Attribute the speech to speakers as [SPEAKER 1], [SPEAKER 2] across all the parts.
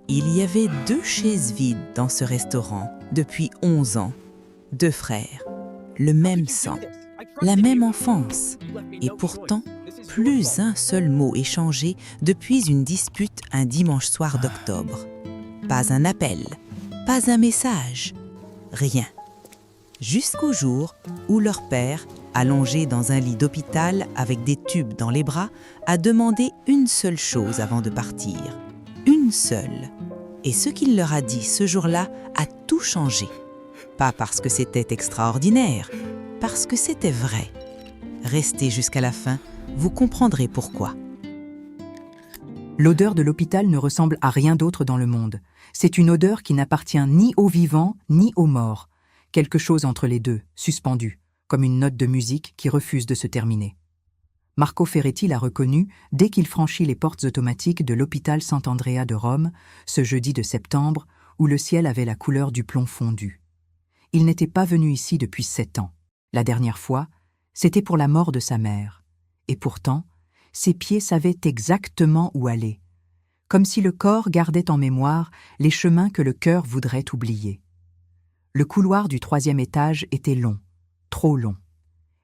[SPEAKER 1] Il y avait 2 chaises vides dans ce restaurant depuis 11 ans. 2 frères, le même sang, la même enfance. Et pourtant, plus un seul mot échangé depuis une dispute un dimanche soir d'octobre. Pas un appel, pas un message, rien. Jusqu'au jour où leur père, allongé dans un lit d'hôpital avec des tubes dans les bras, a demandé une seule chose avant de partir. Une seule. Et ce qu'il leur a dit ce jour-là a tout changé. Pas parce que c'était extraordinaire, parce que c'était vrai. Restez jusqu'à la fin, vous comprendrez pourquoi.
[SPEAKER 2] L'odeur de l'hôpital ne ressemble à rien d'autre dans le monde. C'est une odeur qui n'appartient ni aux vivants ni aux morts. Quelque chose entre les deux, suspendu, comme une note de musique qui refuse de se terminer. Marco Ferretti l'a reconnu dès qu'il franchit les portes automatiques de l'hôpital Sant'Andrea de Rome, ce jeudi de septembre, où le ciel avait la couleur du plomb fondu. Il n'était pas venu ici depuis 7 ans. La dernière fois, c'était pour la mort de sa mère. Et pourtant, ses pieds savaient exactement où aller, comme si le corps gardait en mémoire les chemins que le cœur voudrait oublier. Le couloir du 3e étage était long, trop long.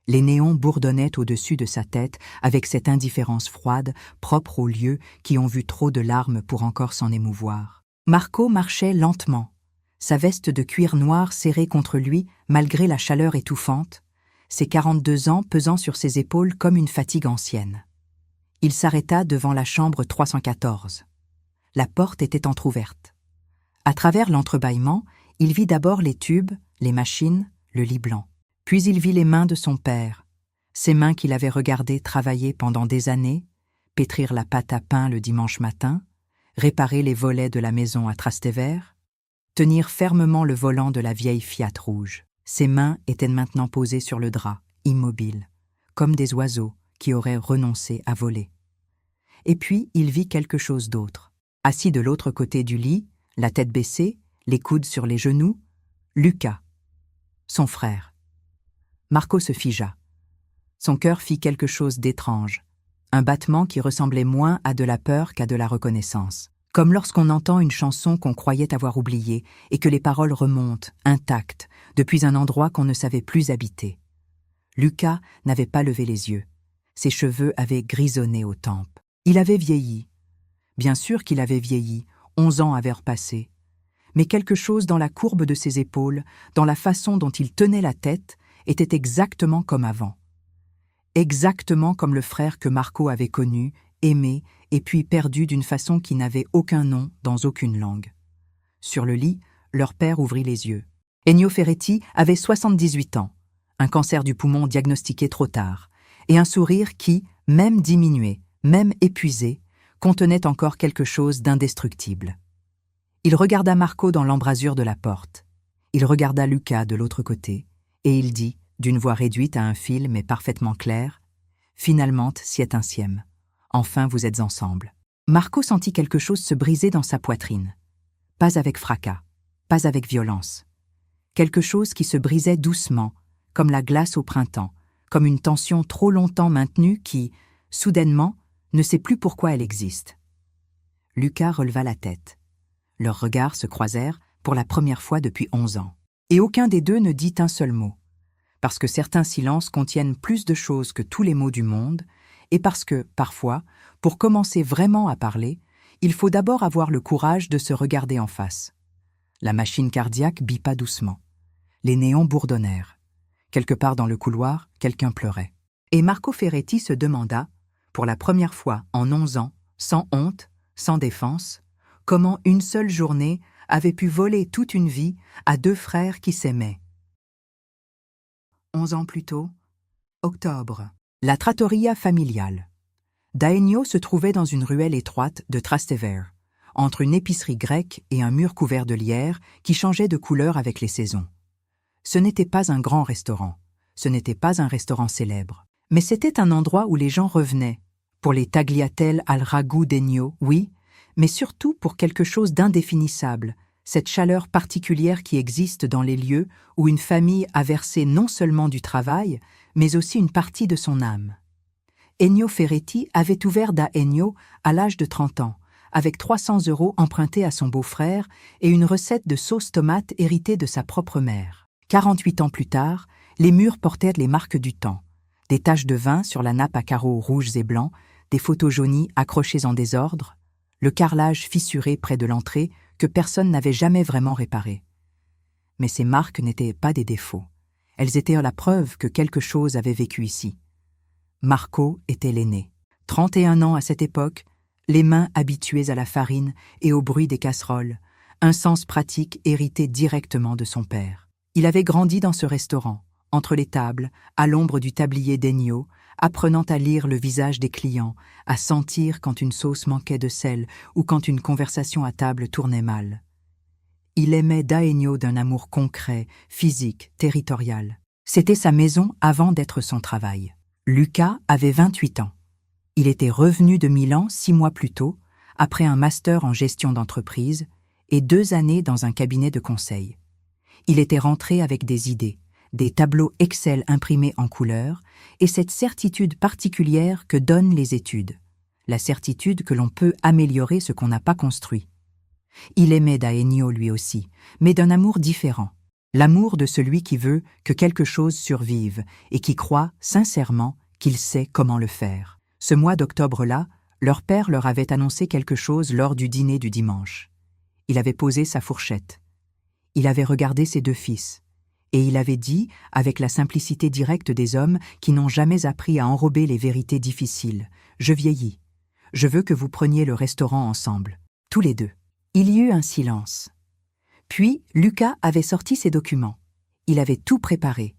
[SPEAKER 2] Les néons bourdonnaient au-dessus de sa tête avec cette indifférence froide, propre aux lieux qui ont vu trop de larmes pour encore s'en émouvoir. Marco marchait lentement, sa veste de cuir noir serrée contre lui malgré la chaleur étouffante, ses 42 ans pesant sur ses épaules comme une fatigue ancienne. Il s'arrêta devant la chambre 314. La porte était entr'ouverte. À travers l'entrebâillement, il vit d'abord les tubes, les machines, le lit blanc. Puis il vit les mains de son père, ces mains qu'il avait regardées travailler pendant des années, pétrir la pâte à pain le dimanche matin, réparer les volets de la maison à Trastevere, tenir fermement le volant de la vieille Fiat rouge. Ses mains étaient maintenant posées sur le drap, immobiles, comme des oiseaux qui auraient renoncé à voler. Et puis il vit quelque chose d'autre. Assis de l'autre côté du lit, la tête baissée, les coudes sur les genoux, Luca, son frère. Marco se figea. Son cœur fit quelque chose d'étrange, un battement qui ressemblait moins à de la peur qu'à de la reconnaissance. Comme lorsqu'on entend une chanson qu'on croyait avoir oubliée et que les paroles remontent, intactes, depuis un endroit qu'on ne savait plus habiter. Luca n'avait pas levé les yeux. Ses cheveux avaient grisonné aux tempes. Il avait vieilli. Bien sûr qu'il avait vieilli, 11 ans avaient repassé. Mais quelque chose dans la courbe de ses épaules, dans la façon dont il tenait la tête, était exactement comme avant. Exactement comme le frère que Marco avait connu, aimé et puis perdu d'une façon qui n'avait aucun nom dans aucune langue. Sur le lit, leur père ouvrit les yeux. Ennio Ferretti avait 78 ans, un cancer du poumon diagnostiqué trop tard, et un sourire qui, même diminué, même épuisé, contenait encore quelque chose d'indestructible. Il regarda Marco dans l'embrasure de la porte. Il regarda Luca de l'autre côté, et il dit, d'une voix réduite à un fil mais parfaitement claire, « Finalement, siet insiem. Enfin, vous êtes ensemble. » Marco sentit quelque chose se briser dans sa poitrine. Pas avec fracas, pas avec violence. Quelque chose qui se brisait doucement, comme la glace au printemps, comme une tension trop longtemps maintenue qui, soudainement, ne sait plus pourquoi elle existe. Luca releva la tête. Leurs regards se croisèrent pour la première fois depuis 11 ans. Et aucun des deux ne dit un seul mot. Parce que certains silences contiennent plus de choses que tous les mots du monde, et parce que, parfois, pour commencer vraiment à parler, il faut d'abord avoir le courage de se regarder en face. La machine cardiaque bipa doucement. Les néons bourdonnèrent. Quelque part dans le couloir, quelqu'un pleurait. Et Marco Ferretti se demanda, pour la première fois en 11 ans, sans honte, sans défense, comment une seule journée avait pu voler toute une vie à 2 frères qui s'aimaient. 11 ans plus tôt, octobre. La trattoria familiale. D'Aenio se trouvait dans une ruelle étroite de Trastevere, entre une épicerie grecque et un mur couvert de lierre qui changeait de couleur avec les saisons. Ce n'était pas un grand restaurant, ce n'était pas un restaurant célèbre, mais c'était un endroit où les gens revenaient, pour les tagliatelles al ragoût d'Ennio, oui, mais surtout pour quelque chose d'indéfinissable, cette chaleur particulière qui existe dans les lieux où une famille a versé non seulement du travail, mais aussi une partie de son âme. Ennio Ferretti avait ouvert da Ennio à l'âge de 30 ans, avec 300 € empruntés à son beau-frère et une recette de sauce tomate héritée de sa propre mère. 48 ans plus tard, les murs portaient les marques du temps. Des taches de vin sur la nappe à carreaux rouges et blancs, des photos jaunies accrochées en désordre, le carrelage fissuré près de l'entrée que personne n'avait jamais vraiment réparé. Mais ces marques n'étaient pas des défauts. Elles étaient la preuve que quelque chose avait vécu ici. Marco était l'aîné. 31 ans à cette époque, les mains habituées à la farine et au bruit des casseroles, un sens pratique hérité directement de son père. Il avait grandi dans ce restaurant, entre les tables, à l'ombre du tablier d'Ennio, apprenant à lire le visage des clients, à sentir quand une sauce manquait de sel ou quand une conversation à table tournait mal. Il aimait Daegno d'un amour concret, physique, territorial. C'était sa maison avant d'être son travail. Luca avait 28 ans. Il était revenu de Milan 6 mois plus tôt, après un master en gestion d'entreprise et 2 années dans un cabinet de conseil. Il était rentré avec des idées, des tableaux Excel imprimés en couleur et cette certitude particulière que donnent les études, la certitude que l'on peut améliorer ce qu'on n'a pas construit. Il aimait Daegno lui aussi, mais d'un amour différent, l'amour de celui qui veut que quelque chose survive et qui croit sincèrement qu'il sait comment le faire. Ce mois d'octobre-là, leur père leur avait annoncé quelque chose lors du dîner du dimanche. Il avait posé sa fourchette. Il avait regardé ses 2 fils. Et il avait dit, avec la simplicité directe des hommes qui n'ont jamais appris à enrober les vérités difficiles, « Je vieillis. Je veux que vous preniez le restaurant ensemble. Tous les 2. » Il y eut un silence. Puis, Luca avait sorti ses documents. Il avait tout préparé.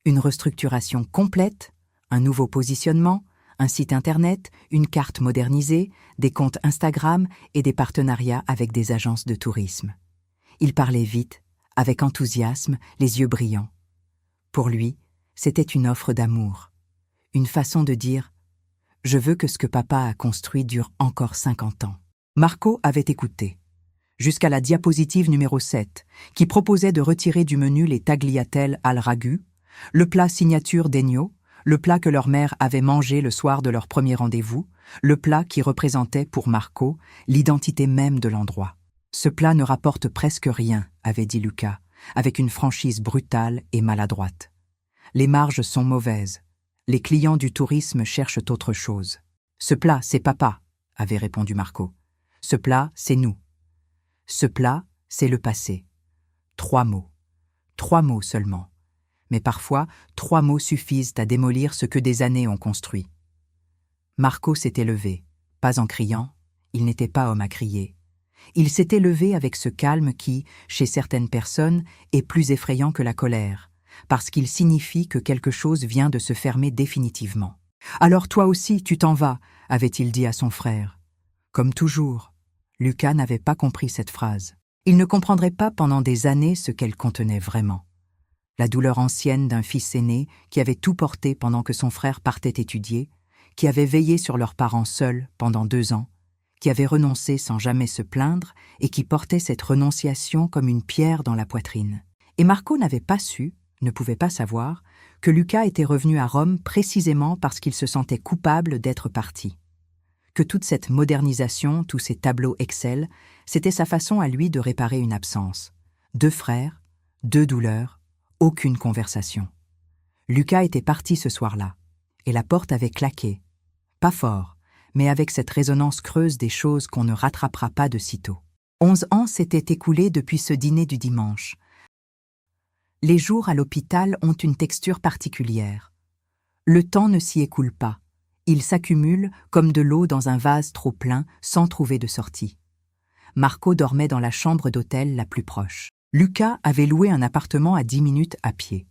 [SPEAKER 2] Une restructuration complète, un nouveau positionnement, un site internet, une carte modernisée, des comptes Instagram et des partenariats avec des agences de tourisme. Il parlait vite, avec enthousiasme, les yeux brillants. Pour lui, c'était une offre d'amour, une façon de dire « Je veux que ce que papa a construit dure encore 50 ans ». Marco avait écouté, jusqu'à la diapositive numéro 7, qui proposait de retirer du menu les tagliatelles al ragu, le plat signature d'Ennio, le plat que leur mère avait mangé le soir de leur premier rendez-vous, le plat qui représentait pour Marco l'identité même de l'endroit. Ce plat ne rapporte presque rien, avait dit Luca, avec une franchise brutale et maladroite. Les marges sont mauvaises. Les clients du tourisme cherchent autre chose. Ce plat, c'est papa, avait répondu Marco. Ce plat, c'est nous. Ce plat, c'est le passé. 3 mots. 3 mots seulement. Mais parfois, 3 mots suffisent à démolir ce que des années ont construit. Marco s'était levé, pas en criant, il n'était pas homme à crier. Il s'était levé avec ce calme qui, chez certaines personnes, est plus effrayant que la colère, parce qu'il signifie que quelque chose vient de se fermer définitivement. « Alors toi aussi, tu t'en vas », avait-il dit à son frère. Comme toujours, Luca n'avait pas compris cette phrase. Il ne comprendrait pas pendant des années ce qu'elle contenait vraiment. La douleur ancienne d'un fils aîné qui avait tout porté pendant que son frère partait étudier, qui avait veillé sur leurs parents seuls pendant 2 ans, qui avait renoncé sans jamais se plaindre et qui portait cette renonciation comme une pierre dans la poitrine. Et Marco n'avait pas su, ne pouvait pas savoir, que Luca était revenu à Rome précisément parce qu'il se sentait coupable d'être parti. Que toute cette modernisation, tous ces tableaux Excel, c'était sa façon à lui de réparer une absence. 2 frères, 2 douleurs, aucune conversation. Luca était parti ce soir-là, et la porte avait claqué. Pas fort, mais avec cette résonance creuse des choses qu'on ne rattrapera pas de sitôt. 11 ans s'étaient écoulés depuis ce dîner du dimanche. Les jours à l'hôpital ont une texture particulière. Le temps ne s'y écoule pas. Il s'accumule comme de l'eau dans un vase trop plein sans trouver de sortie. Marco dormait dans la chambre d'hôtel la plus proche. Luca avait loué un appartement à 10 minutes à pied.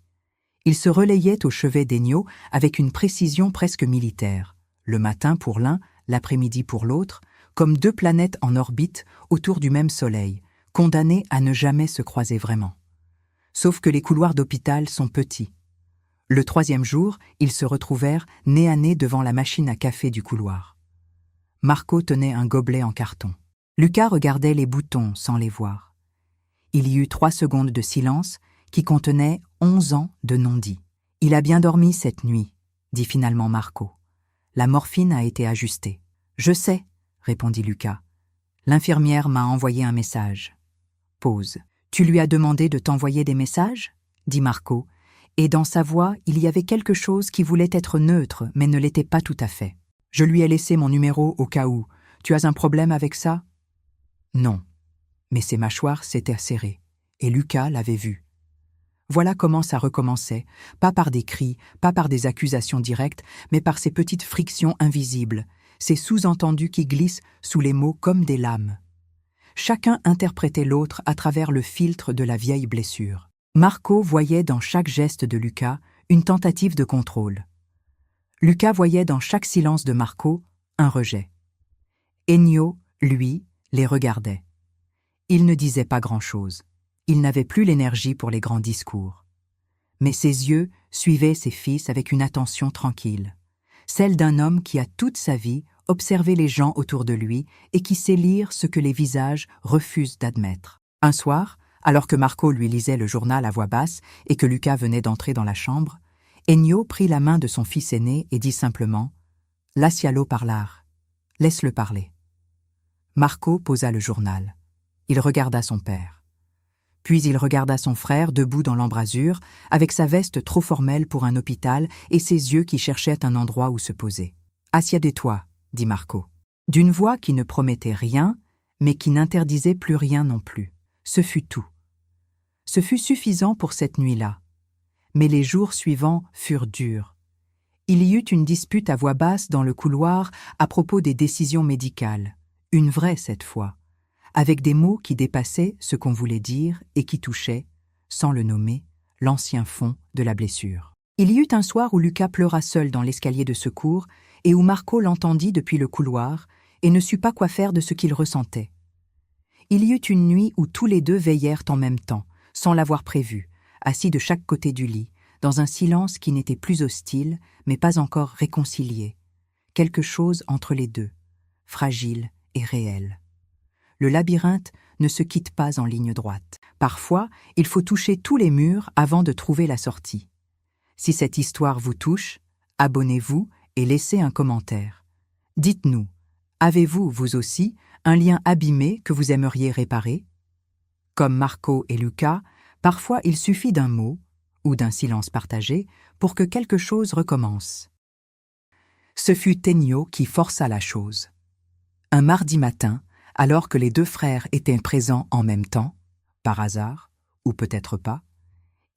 [SPEAKER 2] Il se relayait au chevet d'Ennio avec une précision presque militaire. Le matin pour l'un, l'après-midi pour l'autre, comme 2 planètes en orbite autour du même soleil, condamnées à ne jamais se croiser vraiment. Sauf que les couloirs d'hôpital sont petits. Le 3e jour, ils se retrouvèrent nez à nez devant la machine à café du couloir. Marco tenait un gobelet en carton. Luca regardait les boutons sans les voir. Il y eut 3 secondes de silence qui contenaient 11 ans de non-dit. « Il a bien dormi cette nuit », dit finalement Marco. La morphine a été ajustée. « Je sais », répondit Luca. L'infirmière m'a envoyé un message. Pause. Tu lui as demandé de t'envoyer des messages? Dit Marco, et dans sa voix, il y avait quelque chose qui voulait être neutre, mais ne l'était pas tout à fait. Je lui ai laissé mon numéro au cas où. Tu as un problème avec ça? Non. Mais ses mâchoires s'étaient serrées, et Lucas l'avait vu. Voilà comment ça recommençait, pas par des cris, pas par des accusations directes, mais par ces petites frictions invisibles, ces sous-entendus qui glissent sous les mots comme des lames. Chacun interprétait l'autre à travers le filtre de la vieille blessure. Marco voyait dans chaque geste de Lucas une tentative de contrôle. Lucas voyait dans chaque silence de Marco un rejet. Ennio, lui, les regardait. Il ne disait pas grand-chose. Il n'avait plus l'énergie pour les grands discours. Mais ses yeux suivaient ses fils avec une attention tranquille, celle d'un homme qui a toute sa vie observé les gens autour de lui et qui sait lire ce que les visages refusent d'admettre. Un soir, alors que Marco lui lisait le journal à voix basse et que Lucas venait d'entrer dans la chambre, Ennio prit la main de son fils aîné et dit simplement « Lascialo parlar, laisse-le parler ». Marco posa le journal. Il regarda son père. Puis il regarda son frère debout dans l'embrasure, avec sa veste trop formelle pour un hôpital et ses yeux qui cherchaient un endroit où se poser. « Assieds-toi », dit Marco. D'une voix qui ne promettait rien, mais qui n'interdisait plus rien non plus. Ce fut tout. Ce fut suffisant pour cette nuit-là. Mais les jours suivants furent durs. Il y eut une dispute à voix basse dans le couloir à propos des décisions médicales, une vraie cette fois, avec des mots qui dépassaient ce qu'on voulait dire et qui touchaient, sans le nommer, l'ancien fond de la blessure. Il y eut un soir où Lucas pleura seul dans l'escalier de secours et où Marco l'entendit depuis le couloir et ne sut pas quoi faire de ce qu'il ressentait. Il y eut une nuit où tous les deux veillèrent en même temps, sans l'avoir prévu, assis de chaque côté du lit, dans un silence qui n'était plus hostile, mais pas encore réconcilié. Quelque chose entre les deux, fragile et réel. Le labyrinthe ne se quitte pas en ligne droite. Parfois, il faut toucher tous les murs avant de trouver la sortie. Si cette histoire vous touche, abonnez-vous et laissez un commentaire. Dites-nous, avez-vous, vous aussi, un lien abîmé que vous aimeriez réparer? Comme Marco et Lucas, parfois il suffit d'un mot, ou d'un silence partagé, pour que quelque chose recommence. Ce fut Ennio qui força la chose. Un mardi matin, alors que les deux frères étaient présents en même temps, par hasard, ou peut-être pas,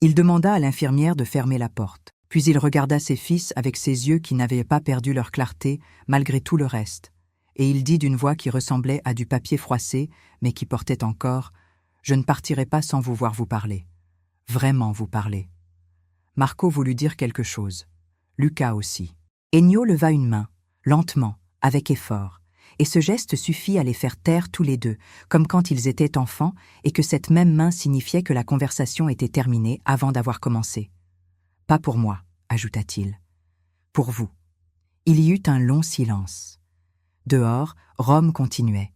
[SPEAKER 2] il demanda à l'infirmière de fermer la porte, puis il regarda ses fils avec ses yeux qui n'avaient pas perdu leur clarté malgré tout le reste, et il dit d'une voix qui ressemblait à du papier froissé, mais qui portait encore « Je ne partirai pas sans vous voir vous parler. Vraiment vous parler. » Marco voulut dire quelque chose. Lucas aussi. Ennio leva une main, lentement, avec effort, et ce geste suffit à les faire taire tous les deux, comme quand ils étaient enfants, et que cette même main signifiait que la conversation était terminée avant d'avoir commencé. « Pas pour moi », ajouta-t-il. « Pour vous. » Il y eut un long silence. Dehors, Rome continuait.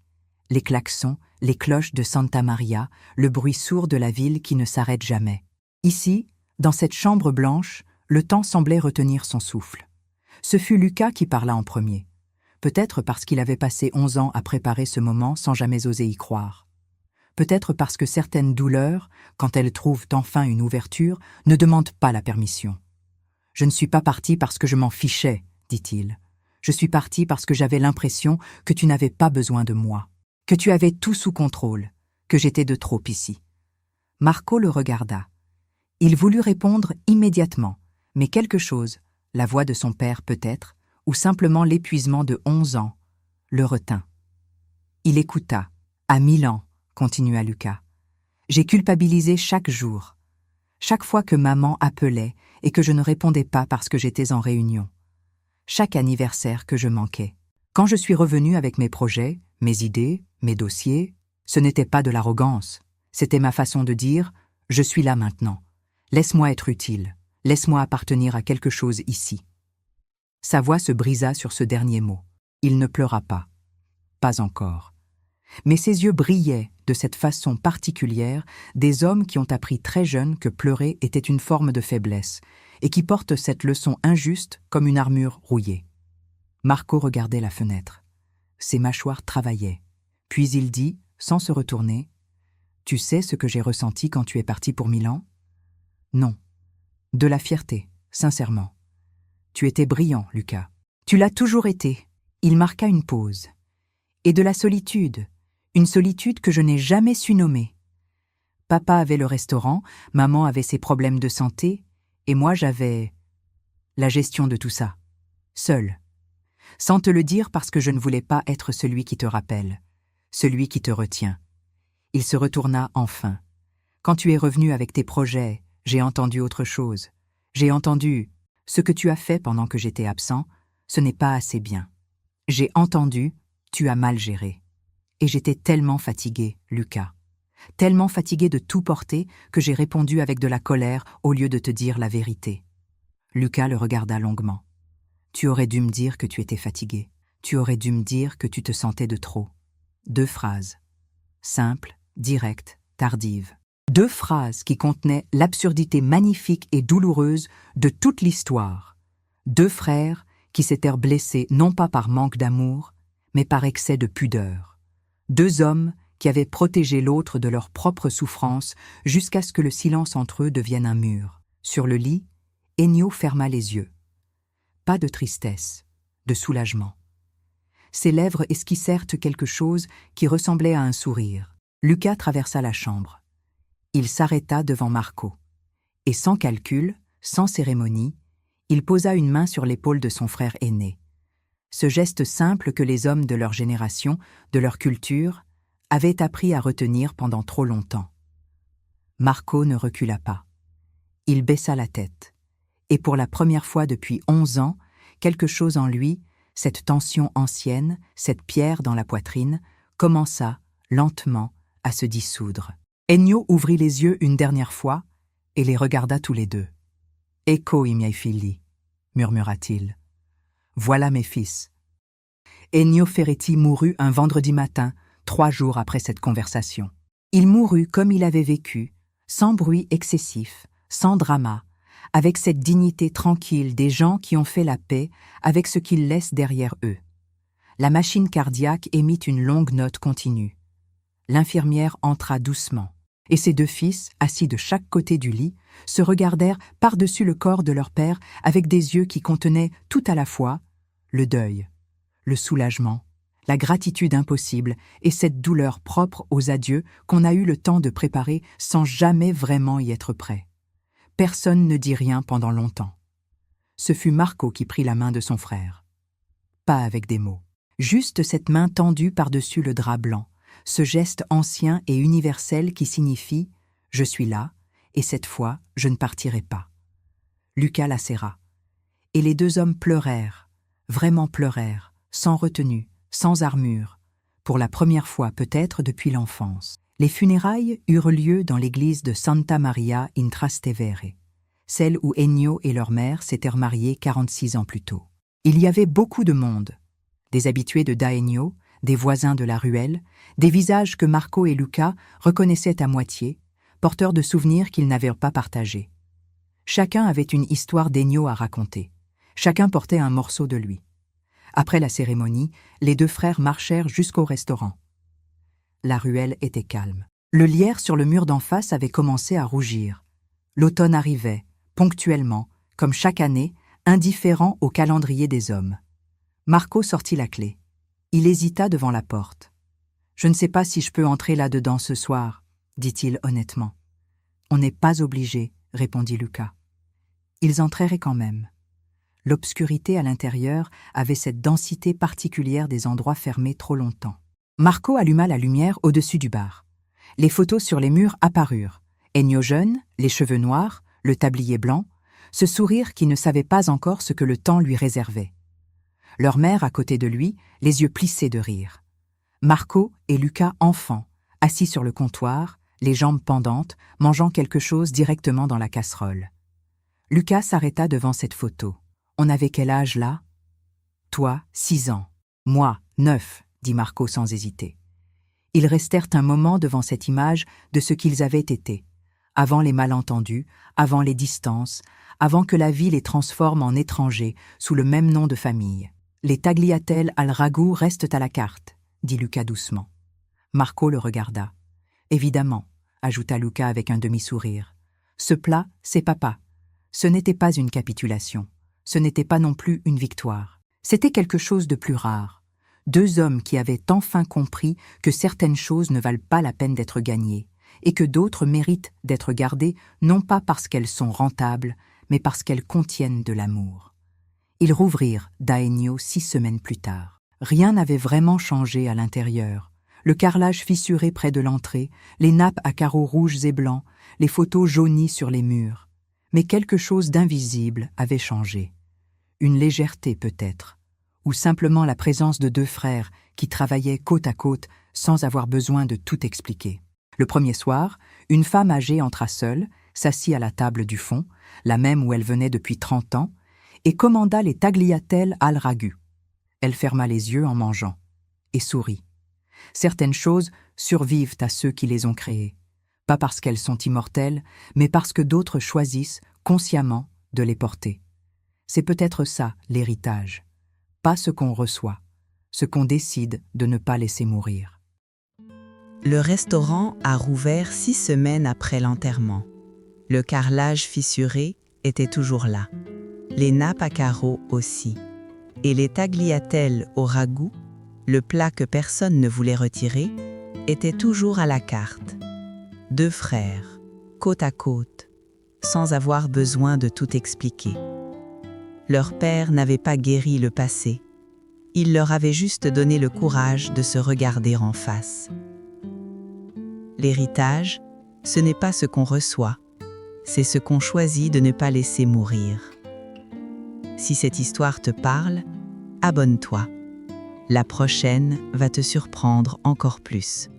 [SPEAKER 2] Les klaxons, les cloches de Santa Maria, le bruit sourd de la ville qui ne s'arrête jamais. Ici, dans cette chambre blanche, le temps semblait retenir son souffle. Ce fut Lucas qui parla en premier. Peut-être parce qu'il avait passé 11 ans à préparer ce moment sans jamais oser y croire. Peut-être parce que certaines douleurs, quand elles trouvent enfin une ouverture, ne demandent pas la permission. « Je ne suis pas parti parce que je m'en fichais, » dit-il. « Je suis parti parce que j'avais l'impression que tu n'avais pas besoin de moi, que tu avais tout sous contrôle, que j'étais de trop ici. » Marco le regarda. Il voulut répondre immédiatement, mais quelque chose, la voix de son père peut-être, ou simplement l'épuisement de 11 ans, le retint. Il écouta. « À 1000 ans, » continua Lucas. « J'ai culpabilisé chaque jour, chaque fois que maman appelait et que je ne répondais pas parce que j'étais en réunion. Chaque anniversaire que je manquais. Quand je suis revenu avec mes projets, mes idées, mes dossiers, ce n'était pas de l'arrogance. C'était ma façon de dire « Je suis là maintenant. Laisse-moi être utile. Laisse-moi appartenir à quelque chose ici. » Sa voix se brisa sur ce dernier mot. Il ne pleura pas. Pas encore. Mais ses yeux brillaient de cette façon particulière des hommes qui ont appris très jeunes que pleurer était une forme de faiblesse et qui portent cette leçon injuste comme une armure rouillée. Marco regardait la fenêtre. Ses mâchoires travaillaient, Puis il dit, sans se retourner, « Tu sais ce que j'ai ressenti quand tu es parti pour Milan ?»« Non. De la fierté, sincèrement. Tu étais brillant, Lucas. Tu l'as toujours été. » Il marqua une pause. « Et de la solitude, une solitude que je n'ai jamais su nommer. Papa avait le restaurant, maman avait ses problèmes de santé, et moi j'avais la gestion de tout ça, seul. Sans te le dire parce que je ne voulais pas être celui qui te rappelle, celui qui te retient. » Il se retourna enfin. « Quand tu es revenu avec tes projets, j'ai entendu autre chose. J'ai entendu ce que tu as fait pendant que j'étais absent, ce n'est pas assez bien. J'ai entendu, tu as mal géré. Et j'étais tellement fatigué, Lucas. Tellement fatigué de tout porter que j'ai répondu avec de la colère au lieu de te dire la vérité. » Lucas le regarda longuement. « Tu aurais dû me dire que tu étais fatigué. Tu aurais dû me dire que tu te sentais de trop. » 2 phrases. Simples, directes, tardives. 2 phrases qui contenaient l'absurdité magnifique et douloureuse de toute l'histoire. 2 frères qui s'étaient blessés non pas par manque d'amour, mais par excès de pudeur. 2 hommes qui avaient protégé l'autre de leur propre souffrance jusqu'à ce que le silence entre eux devienne un mur. Sur le lit, Ennio ferma les yeux. Pas de tristesse, de soulagement. Ses lèvres esquissèrent quelque chose qui ressemblait à un sourire. Lucas traversa la chambre. Il s'arrêta devant Marco. Et sans calcul, sans cérémonie, il posa une main sur l'épaule de son frère aîné. Ce geste simple que les hommes de leur génération, de leur culture, avaient appris à retenir pendant trop longtemps. Marco ne recula pas. Il baissa la tête. Et pour la première fois depuis 11 ans, quelque chose en lui, cette tension ancienne, cette pierre dans la poitrine, commença, lentement, à se dissoudre. Ennio ouvrit les yeux une dernière fois et les regarda tous les deux. « Ecco i miei figli » murmura-t-il. « Voilà mes fils. » Ennio Ferretti mourut un vendredi matin, 3 jours après cette conversation. Il mourut comme il avait vécu, sans bruit excessif, sans drama, avec cette dignité tranquille des gens qui ont fait la paix avec ce qu'ils laissent derrière eux. La machine cardiaque émit une longue note continue. L'infirmière entra doucement, et ses 2 fils, assis de chaque côté du lit, se regardèrent par-dessus le corps de leur père avec des yeux qui contenaient tout à la fois le deuil, le soulagement, la gratitude impossible et cette douleur propre aux adieux qu'on a eu le temps de préparer sans jamais vraiment y être prêt. Personne ne dit rien pendant longtemps. Ce fut Marco qui prit la main de son frère. Pas avec des mots. Juste cette main tendue par-dessus le drap blanc, ce geste ancien et universel qui signifie « je suis là, et cette fois, je ne partirai pas ». Lucas la serra. Et les 2 hommes pleurèrent, vraiment pleurèrent, sans retenue, sans armure, pour la première fois peut-être depuis l'enfance. Les funérailles eurent lieu dans l'église de Santa Maria in Trastevere, celle où Ennio et leur mère s'étaient mariés 46 ans plus tôt. Il y avait beaucoup de monde, des habitués de Da Ennio, des voisins de la ruelle, des visages que Marco et Lucas reconnaissaient à moitié, porteurs de souvenirs qu'ils n'avaient pas partagés. Chacun avait une histoire d'Ennio à raconter. Chacun portait un morceau de lui. Après la cérémonie, les 2 frères marchèrent jusqu'au restaurant. La ruelle était calme. Le lierre sur le mur d'en face avait commencé à rougir. L'automne arrivait, ponctuellement, comme chaque année, indifférent au calendrier des hommes. Marco sortit la clé. Il hésita devant la porte. « Je ne sais pas si je peux entrer là-dedans ce soir, » dit-il honnêtement. « On n'est pas obligé, » répondit Lucas. Ils entrèrent quand même. L'obscurité à l'intérieur avait cette densité particulière des endroits fermés trop longtemps. Marco alluma la lumière au-dessus du bar. Les photos sur les murs apparurent. Ennio jeune, les cheveux noirs, le tablier blanc, ce sourire qui ne savait pas encore ce que le temps lui réservait. Leur mère à côté de lui, les yeux plissés de rire. Marco et Lucas enfants, assis sur le comptoir, les jambes pendantes, mangeant quelque chose directement dans la casserole. Lucas s'arrêta devant cette photo. On avait quel âge là ? Toi, 6 ans. Moi, 9, dit Marco sans hésiter. Ils restèrent un moment devant cette image de ce qu'ils avaient été, avant les malentendus, avant les distances, avant que la vie les transforme en étrangers sous le même nom de famille. Les tagliatelles al ragoût restent à la carte, dit Lucas doucement. Marco le regarda. Évidemment, ajouta Luca avec un demi-sourire. Ce plat, c'est papa. Ce n'était pas une capitulation. Ce n'était pas non plus une victoire. C'était quelque chose de plus rare. Deux hommes qui avaient enfin compris que certaines choses ne valent pas la peine d'être gagnées et que d'autres méritent d'être gardées non pas parce qu'elles sont rentables, mais parce qu'elles contiennent de l'amour. Ils rouvrirent Daegno 6 semaines plus tard. Rien n'avait vraiment changé à l'intérieur. Le carrelage fissuré près de l'entrée, les nappes à carreaux rouges et blancs, les photos jaunies sur les murs. Mais quelque chose d'invisible avait changé. Une légèreté peut-être, ou simplement la présence de deux frères qui travaillaient côte à côte sans avoir besoin de tout expliquer. Le premier soir, une femme âgée entra seule, s'assit à la table du fond, la même où elle venait depuis 30 ans, et commanda les tagliatelles al ragu. Elle ferma les yeux en mangeant, et sourit. Certaines choses survivent à ceux qui les ont créées, pas parce qu'elles sont immortelles, mais parce que d'autres choisissent, consciemment, de les porter. C'est peut-être ça, l'héritage. Pas ce qu'on reçoit, ce qu'on décide de ne pas laisser mourir.
[SPEAKER 1] Le restaurant a rouvert 6 semaines après l'enterrement. Le carrelage fissuré était toujours là. Les nappes à carreaux aussi. Et les tagliatelles au ragoût, le plat que personne ne voulait retirer, étaient toujours à la carte. Deux frères, côte à côte, sans avoir besoin de tout expliquer. Leur père n'avait pas guéri le passé. Il leur avait juste donné le courage de se regarder en face. L'héritage, ce n'est pas ce qu'on reçoit, c'est ce qu'on choisit de ne pas laisser mourir. Si cette histoire te parle, abonne-toi. La prochaine va te surprendre encore plus.